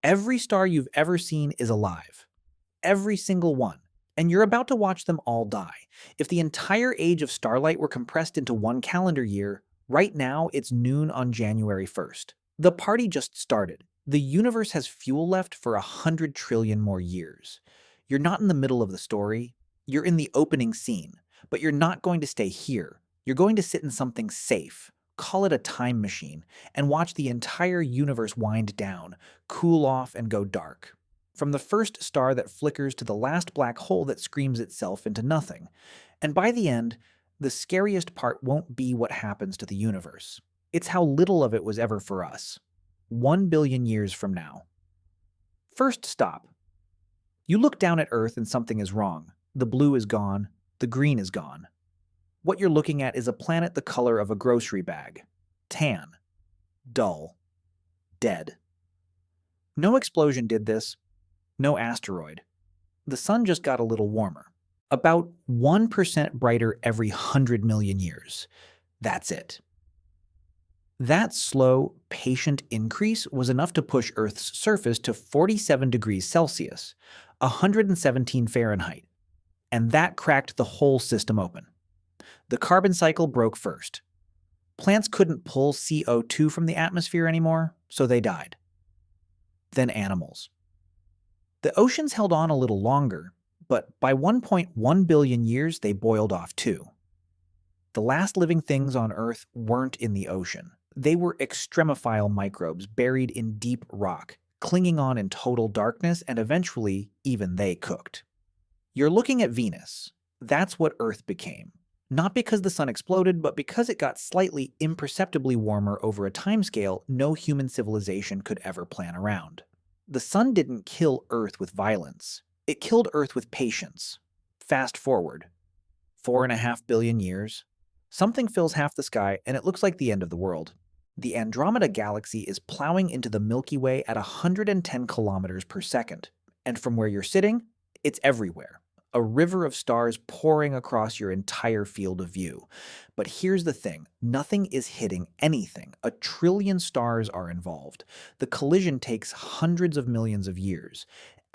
Every star you've ever seen is alive. Every single one. And you're about to watch them all die. If the entire age of starlight were compressed into one calendar year, right now it's noon on January 1st. The party just started. The universe has fuel left for 100 trillion more years. You're not in the middle of the story. You're in the opening scene. But you're not going to stay here. You're going to sit in something safe. Call it a time machine, and watch the entire universe wind down, cool off, and go dark. From the first star that flickers to the last black hole that screams itself into nothing. And by the end, the scariest part won't be what happens to the universe. It's how little of it was ever for us. 1 billion years from now. First stop. You look down at Earth and something is wrong. The blue is gone. The green is gone. What you're looking at is a planet the color of a grocery bag. Tan. Dull. Dead. No explosion did this. No asteroid. The sun just got a little warmer. About 1% brighter every 100 million years. That's it. That slow, patient increase was enough to push Earth's surface to 47 degrees Celsius, 117 Fahrenheit, and that cracked the whole system open. The carbon cycle broke first. Plants couldn't pull CO2 from the atmosphere anymore, so they died. Then animals. The oceans held on a little longer, but by 1.1 billion years they boiled off too. The last living things on Earth weren't in the ocean. They were extremophile microbes buried in deep rock, clinging on in total darkness, and eventually even they cooked. You're looking at Venus. That's what Earth became. Not because the sun exploded, but because it got slightly imperceptibly warmer over a timescale no human civilization could ever plan around. The sun didn't kill Earth with violence. It killed Earth with patience. Fast forward. 4.5 billion years. Something fills half the sky, and it looks like the end of the world. The Andromeda Galaxy is plowing into the Milky Way at 110 kilometers per second. And from where you're sitting, it's everywhere. A river of stars pouring across your entire field of view. But here's the thing, nothing is hitting anything. 1 trillion stars are involved. The collision takes hundreds of millions of years.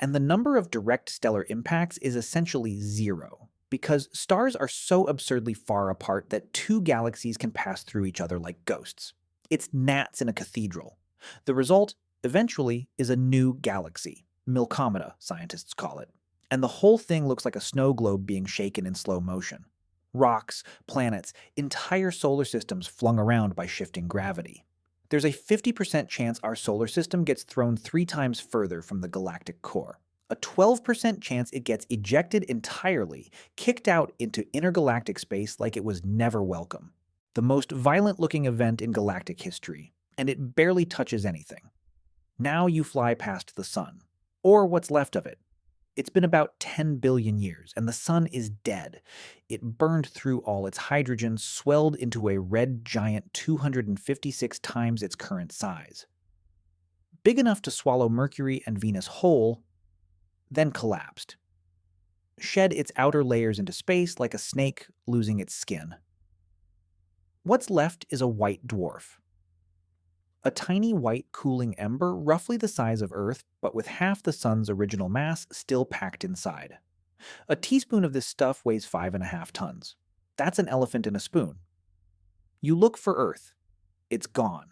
And the number of direct stellar impacts is essentially zero, because stars are so absurdly far apart that two galaxies can pass through each other like ghosts. It's gnats in a cathedral. The result, eventually, is a new galaxy. Milkometa, scientists call it. And the whole thing looks like a snow globe being shaken in slow motion. Rocks, planets, entire solar systems flung around by shifting gravity. There's a 50% chance our solar system gets thrown 3 times further from the galactic core. A 12% chance it gets ejected entirely, kicked out into intergalactic space like it was never welcome. The most violent-looking event in galactic history, and it barely touches anything. Now you fly past the sun, or what's left of it. It's been about 10 billion years, and the sun is dead. It burned through all its hydrogen, swelled into a red giant 256 times its current size. Big enough to swallow Mercury and Venus whole, then collapsed. Shed its outer layers into space like a snake losing its skin. What's left is a white dwarf. A tiny white cooling ember roughly the size of Earth, but with half the sun's original mass still packed inside. A teaspoon of this stuff weighs 5.5 tons. That's an elephant in a spoon. You look for Earth. It's gone.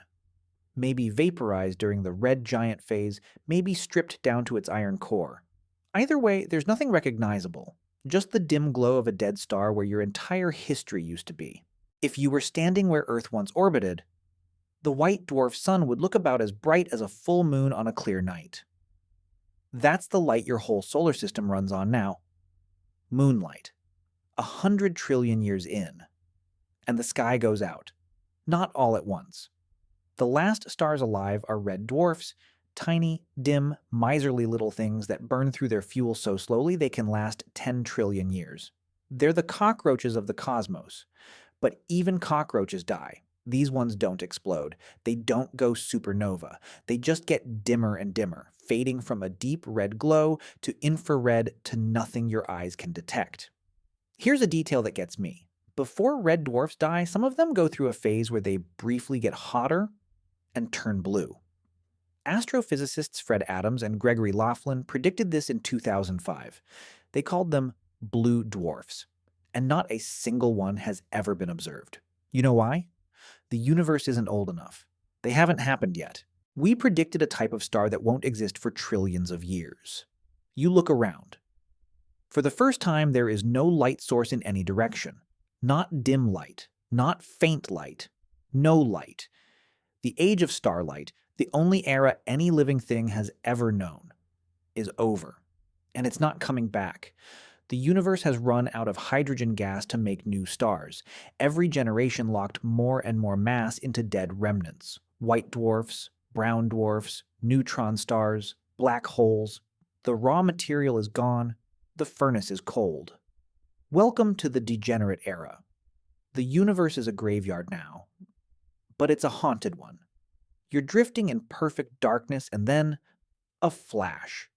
Maybe vaporized during the red giant phase, maybe stripped down to its iron core. Either way, there's nothing recognizable, just the dim glow of a dead star where your entire history used to be. If you were standing where Earth once orbited, the white dwarf sun would look about as bright as a full moon on a clear night. That's the light your whole solar system runs on now. Moonlight. 100 trillion years in. And the sky goes out. Not all at once. The last stars alive are red dwarfs, tiny, dim, miserly little things that burn through their fuel so slowly they can last 10 trillion years. They're the cockroaches of the cosmos. But even cockroaches die. These ones don't explode. They don't go supernova. They just get dimmer and dimmer, fading from a deep red glow to infrared to nothing your eyes can detect. Here's a detail that gets me. Before red dwarfs die, some of them go through a phase where they briefly get hotter and turn blue. Astrophysicists Fred Adams and Gregory Laughlin predicted this in 2005. They called them blue dwarfs, and not a single one has ever been observed. You know why? The universe isn't old enough. They haven't happened yet. We predicted a type of star that won't exist for trillions of years. You look around. For the first time, there is no light source in any direction. Not dim light, not faint light, no light. The age of starlight, the only era any living thing has ever known, is over. And it's not coming back. The universe has run out of hydrogen gas to make new stars. Every generation locked more and more mass into dead remnants. White dwarfs, brown dwarfs, neutron stars, black holes. The raw material is gone. The furnace is cold. Welcome to the degenerate era. The universe is a graveyard now, but it's a haunted one. You're drifting in perfect darkness and then a flash.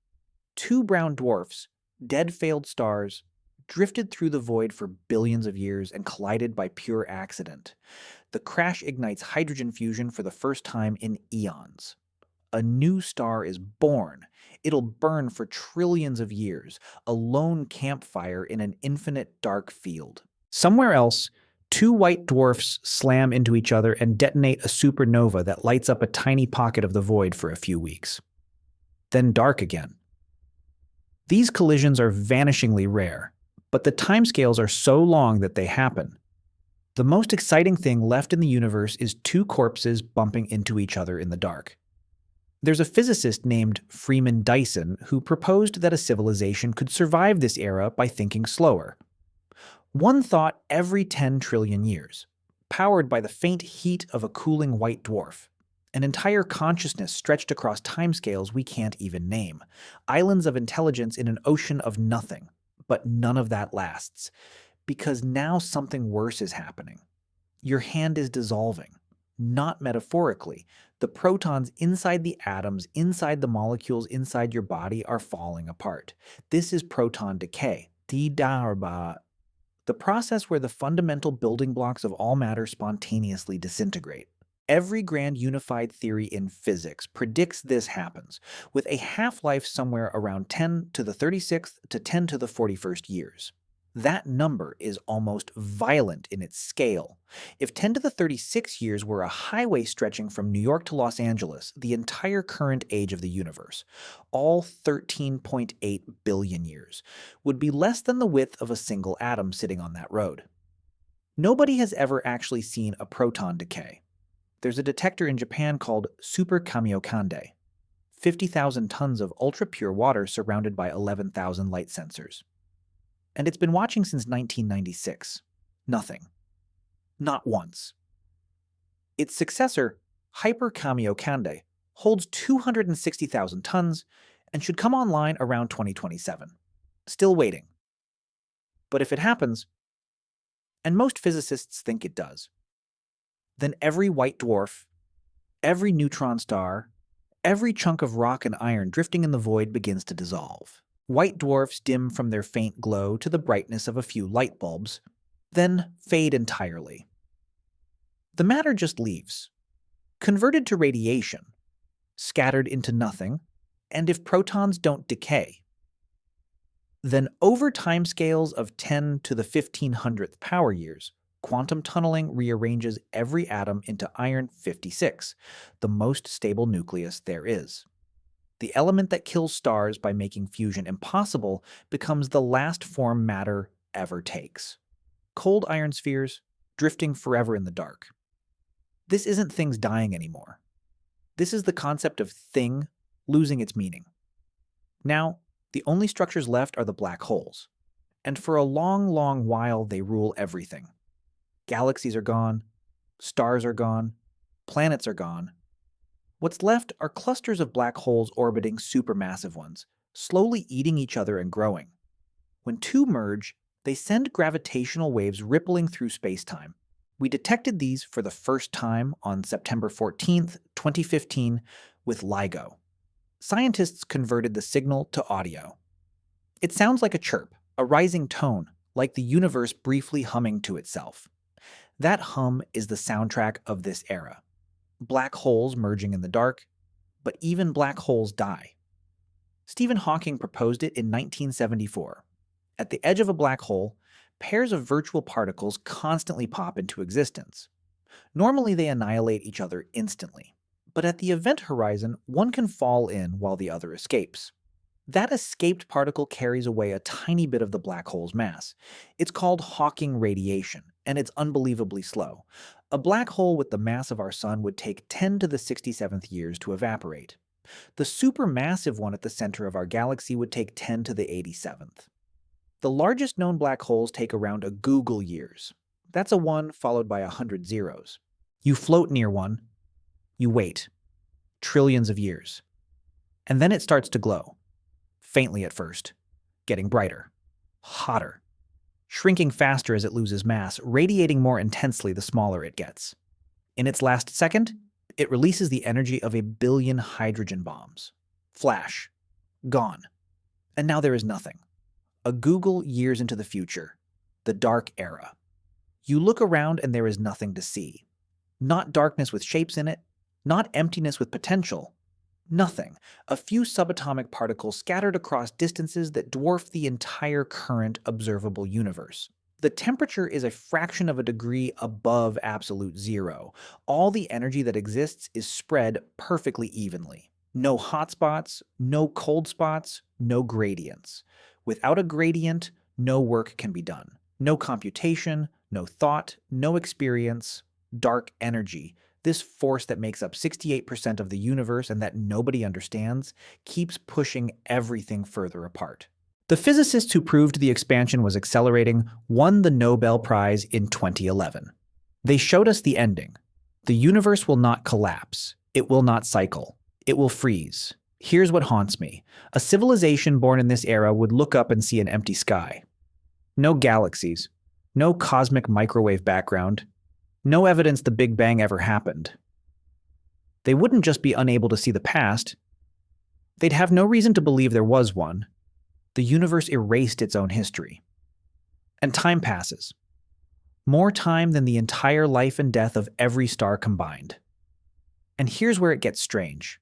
Two brown dwarfs, dead failed stars, drifted through the void for billions of years and collided by pure accident. The crash ignites hydrogen fusion for the first time in eons. A new star is born. It'll burn for trillions of years, a lone campfire in an infinite dark field. Somewhere else, two white dwarfs slam into each other and detonate a supernova that lights up a tiny pocket of the void for a few weeks. Then dark again. These collisions are vanishingly rare, but the timescales are so long that they happen. The most exciting thing left in the universe is two corpses bumping into each other in the dark. There's a physicist named Freeman Dyson who proposed that a civilization could survive this era by thinking slower. One thought every 10 trillion years, powered by the faint heat of a cooling white dwarf. An entire consciousness stretched across timescales we can't even name. Islands of intelligence in an ocean of nothing. But none of that lasts. Because now something worse is happening. Your hand is dissolving. Not metaphorically. The protons inside the atoms, inside the molecules inside your body are falling apart. This is proton decay. The process where the fundamental building blocks of all matter spontaneously disintegrate. Every grand unified theory in physics predicts this happens, with a half-life somewhere around 10 to the 36th to 10 to the 41st years. That number is almost violent in its scale. If 10 to the 36 years were a highway stretching from New York to Los Angeles, the entire current age of the universe, all 13.8 billion years, would be less than the width of a single atom sitting on that road. Nobody has ever actually seen a proton decay. There's a detector in Japan called Super Kamiokande, 50,000 tons of ultra-pure water surrounded by 11,000 light sensors. And it's been watching since 1996. Nothing. Not once. Its successor, Hyper Kamiokande, holds 260,000 tons and should come online around 2027. Still waiting. But if it happens, and most physicists think it does, then every white dwarf, every neutron star, every chunk of rock and iron drifting in the void begins to dissolve. White dwarfs dim from their faint glow to the brightness of a few light bulbs, then fade entirely. The matter just leaves, converted to radiation, scattered into nothing, and if protons don't decay, then over timescales of 10 to the 1500th power years, quantum tunneling rearranges every atom into iron 56, the most stable nucleus there is. The element that kills stars by making fusion impossible becomes the last form matter ever takes. Cold iron spheres, drifting forever in the dark. This isn't things dying anymore. This is the concept of thing losing its meaning. Now, the only structures left are the black holes. And for a long, long while, they rule everything. Galaxies are gone, stars are gone, planets are gone. What's left are clusters of black holes orbiting supermassive ones, slowly eating each other and growing. When two merge, they send gravitational waves rippling through space-time. We detected these for the first time on September 14th, 2015, with LIGO. Scientists converted the signal to audio. It sounds like a chirp, a rising tone, like the universe briefly humming to itself. That hum is the soundtrack of this era. Black holes merging in the dark, but even black holes die. Stephen Hawking proposed it in 1974. At the edge of a black hole, pairs of virtual particles constantly pop into existence. Normally, they annihilate each other instantly, but at the event horizon, one can fall in while the other escapes. That escaped particle carries away a tiny bit of the black hole's mass. It's called Hawking radiation, and it's unbelievably slow. A black hole with the mass of our sun would take 10 to the 67th years to evaporate. The supermassive one at the center of our galaxy would take 10 to the 87th. The largest known black holes take around a Google years. That's a 1 followed by 100 zeros. You float near one, you wait. Trillions of years. And then it starts to glow. Faintly at first. Getting brighter. Hotter. Shrinking faster as it loses mass, radiating more intensely the smaller it gets. In its last second, it releases the energy of a billion hydrogen bombs. Flash. Gone. And now there is nothing. A Google years into the future. The dark era. You look around and there is nothing to see. Not darkness with shapes in it, not emptiness with potential. Nothing. A few subatomic particles scattered across distances that dwarf the entire current observable universe. The temperature is a fraction of a degree above absolute zero. All the energy that exists is spread perfectly evenly. No hot spots, no cold spots, no gradients. Without a gradient, no work can be done. No computation, no thought, no experience. Dark energy, this force that makes up 68% of the universe and that nobody understands, keeps pushing everything further apart. The physicists who proved the expansion was accelerating won the Nobel Prize in 2011. They showed us the ending. The universe will not collapse. It will not cycle. It will freeze. Here's what haunts me. A civilization born in this era would look up and see an empty sky. No galaxies. No cosmic microwave background. No evidence the Big Bang ever happened. They wouldn't just be unable to see the past. They'd have no reason to believe there was one. The universe erased its own history. And time passes. More time than the entire life and death of every star combined. And here's where it gets strange.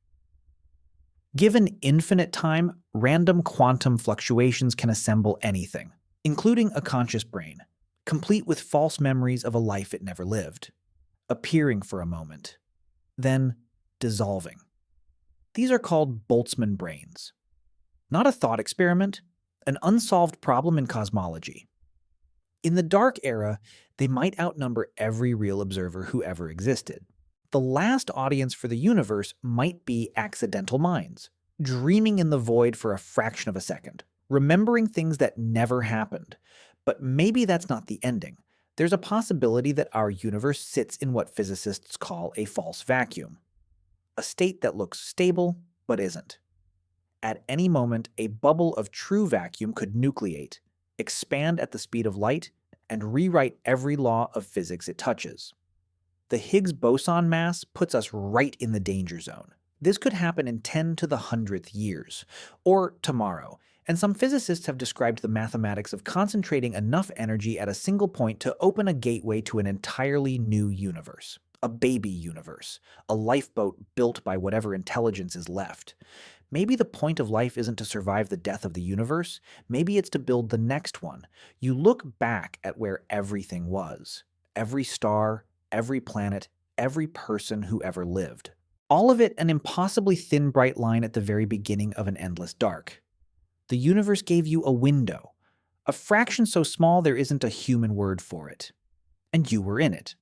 Given infinite time, random quantum fluctuations can assemble anything, including a conscious brain, complete with false memories of a life it never lived, appearing for a moment, then dissolving. These are called Boltzmann brains. Not a thought experiment, an unsolved problem in cosmology. In the dark era, they might outnumber every real observer who ever existed. The last audience for the universe might be accidental minds, dreaming in the void for a fraction of a second, remembering things that never happened. But maybe that's not the ending. There's a possibility that our universe sits in what physicists call a false vacuum, a state that looks stable but isn't. At any moment, a bubble of true vacuum could nucleate, expand at the speed of light, and rewrite every law of physics it touches. The Higgs boson mass puts us right in the danger zone. This could happen in 10 to the 100th years, or tomorrow, and some physicists have described the mathematics of concentrating enough energy at a single point to open a gateway to an entirely new universe, a baby universe, a lifeboat built by whatever intelligence is left. Maybe the point of life isn't to survive the death of the universe, maybe it's to build the next one. You look back at where everything was, every star, every planet, every person who ever lived. All of it an impossibly thin bright line at the very beginning of an endless dark. The universe gave you a window, a fraction so small there isn't a human word for it. And you were in it.